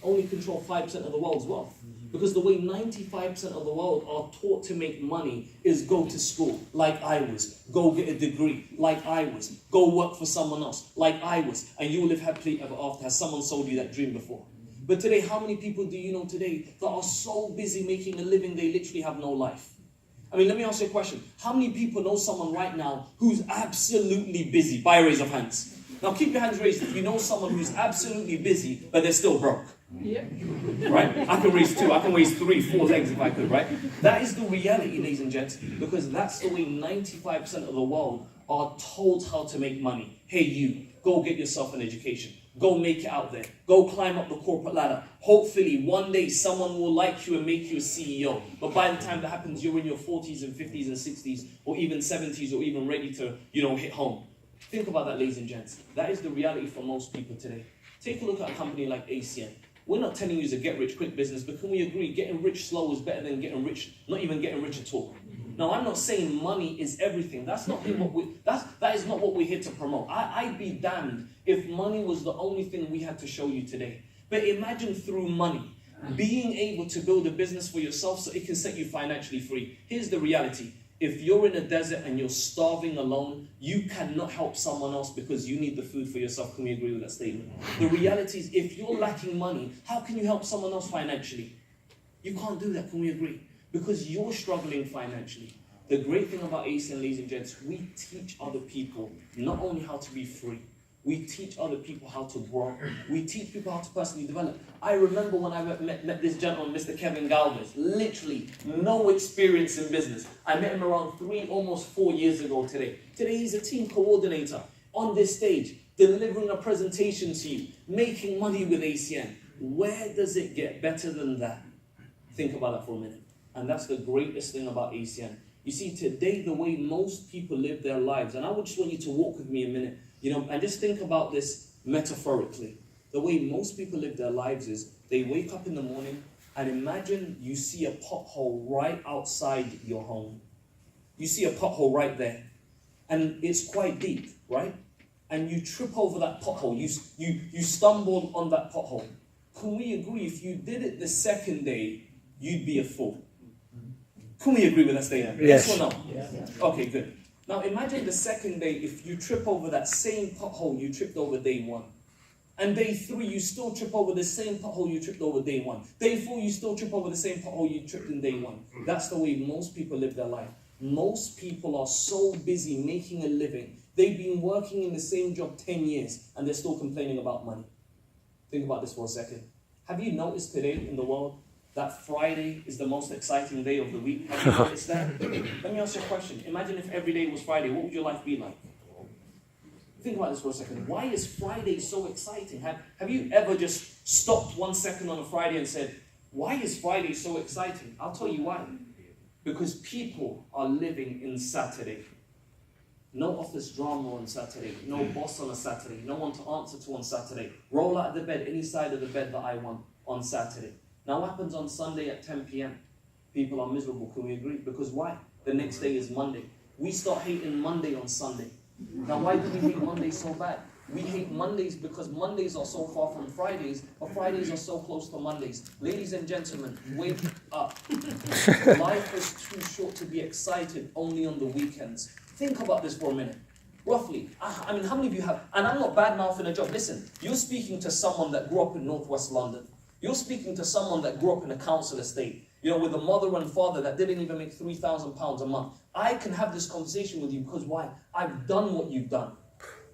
only control 5% of the world's wealth. Because the way 95% of the world are taught to make money is go to school, like I was. Go get a degree, like I was. Go work for someone else, like I was. And you will live happily ever after. Has someone sold you that dream before? But today, how many people do you know today that are so busy making a living, they literally have no life? I mean, let me ask you a question. How many people know someone right now who's absolutely busy? By a raise of hands. Now keep your hands raised if you know someone who's absolutely busy, but they're still broke. Yeah. Right? I can raise 2, I can raise 3, 4 legs if I could, right? That is the reality, ladies and gents, because that's the way 95% of the world are told how to make money. Hey, you, go get yourself an education. Go make it out there. Go climb up the corporate ladder. Hopefully, one day someone will like you and make you a CEO. But by the time that happens, you're in your 40s and 50s and 60s, or even 70s, or even ready to, hit home. Think about that, ladies and gents. That is the reality for most people today. Take a look at a company like ACN. We're not telling you it's a get-rich-quick business, but can we agree getting rich slow is better than getting rich, not even getting rich at all? Now, I'm not saying money is everything. That is not what we're here to promote. I'd be damned if money was the only thing we had to show you today. But imagine through money, being able to build a business for yourself so it can set you financially free. Here's the reality. If you're in a desert and you're starving alone, you cannot help someone else because you need the food for yourself. Can we agree with that statement? The reality is, if you're lacking money, how can you help someone else financially? You can't do that. Can we agree? Because you're struggling financially. The great thing about ACN, ladies and gents, we teach other people not only how to be free, we teach other people how to grow. We teach people how to personally develop. I remember when I met this gentleman, Mr. Kevin Galvez, literally no experience in business. I met him around 3, almost 4 years ago today. Today he's a team coordinator on this stage, delivering a presentation to you, making money with ACN. Where does it get better than that? Think about that for a minute. And that's the greatest thing about ACN. You see, today, the way most people live their lives, and I would just want you to walk with me a minute, and just think about this metaphorically. The way most people live their lives is they wake up in the morning and imagine you see a pothole right outside your home. You see a pothole right there, and it's quite deep, right? And you trip over that pothole. You stumble on that pothole. Can we agree if you did it the second day, you'd be a fool? Can we agree with that statement? Yes or no? Yes. Okay, good. Now imagine the second day, if you trip over that same pothole you tripped over day 1. And day 3, you still trip over the same pothole you tripped over day 1. Day 4, you still trip over the same pothole you tripped in day 1. That's the way most people live their life. Most people are so busy making a living. They've been working in the same job 10 years and they're still complaining about money. Think about this for a second. Have you noticed today in the world that Friday is the most exciting day of the week? Have you noticed that? Let me ask you a question. Imagine if every day was Friday. What would your life be like? Think about this for a second. Why is Friday so exciting? Have you ever just stopped 1 second on a Friday and said, why is Friday so exciting? I'll tell you why. Because people are living in Saturday. No office drama on Saturday. No boss on a Saturday. No one to answer to on Saturday. Roll out of the bed, any side of the bed that I want on Saturday. Now what happens on Sunday at 10 p.m? People are miserable, can we agree? Because why? The next day is Monday. We start hating Monday on Sunday. Now why do we hate Mondays so bad? We hate Mondays because Mondays are so far from Fridays, but Fridays are so close to Mondays. Ladies and gentlemen, wake up. Life is too short to be excited only on the weekends. Think about this for a minute. Roughly, I mean, how many of you have, and I'm not bad-mouthing a job. Listen, you're speaking to someone that grew up in Northwest London. You're speaking to someone that grew up in a council estate, with a mother and father that didn't even make £3,000 a month. I can have this conversation with you because why? I've done what you've done.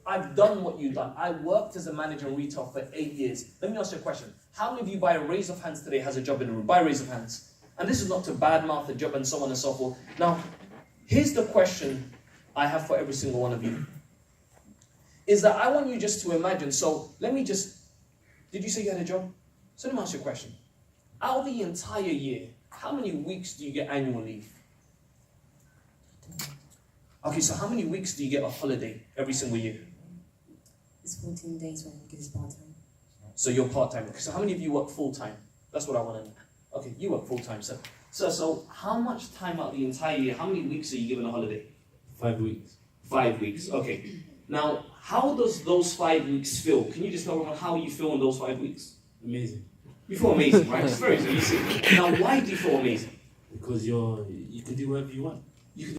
I've done what you've done. I worked as a manager in retail for 8 years. Let me ask you a question. How many of you, by a raise of hands today, has a job in the room? By a raise of hands. And this is not to badmouth a job and so on and so forth. Now, here's the question I have for every single one of you. Is that I want you just to imagine, did you say you had a job? So let me ask you a question. Out of the entire year, how many weeks do you get annual leave? Okay, so how many weeks do you get a holiday every single year? It's 14 days when it is part-time. So you're part-time. Okay, so how many of you work full-time? That's what I want to know. Okay, you work full-time, sir. So how much time out of the entire year, how many weeks are you given a holiday? 5 weeks. 5 weeks, okay. Now, how does those 5 weeks feel? Can you just tell everyone how you feel in those 5 weeks? Amazing. You feel amazing, right? It's very easy. Now, why do you feel amazing? Because you can do whatever you want.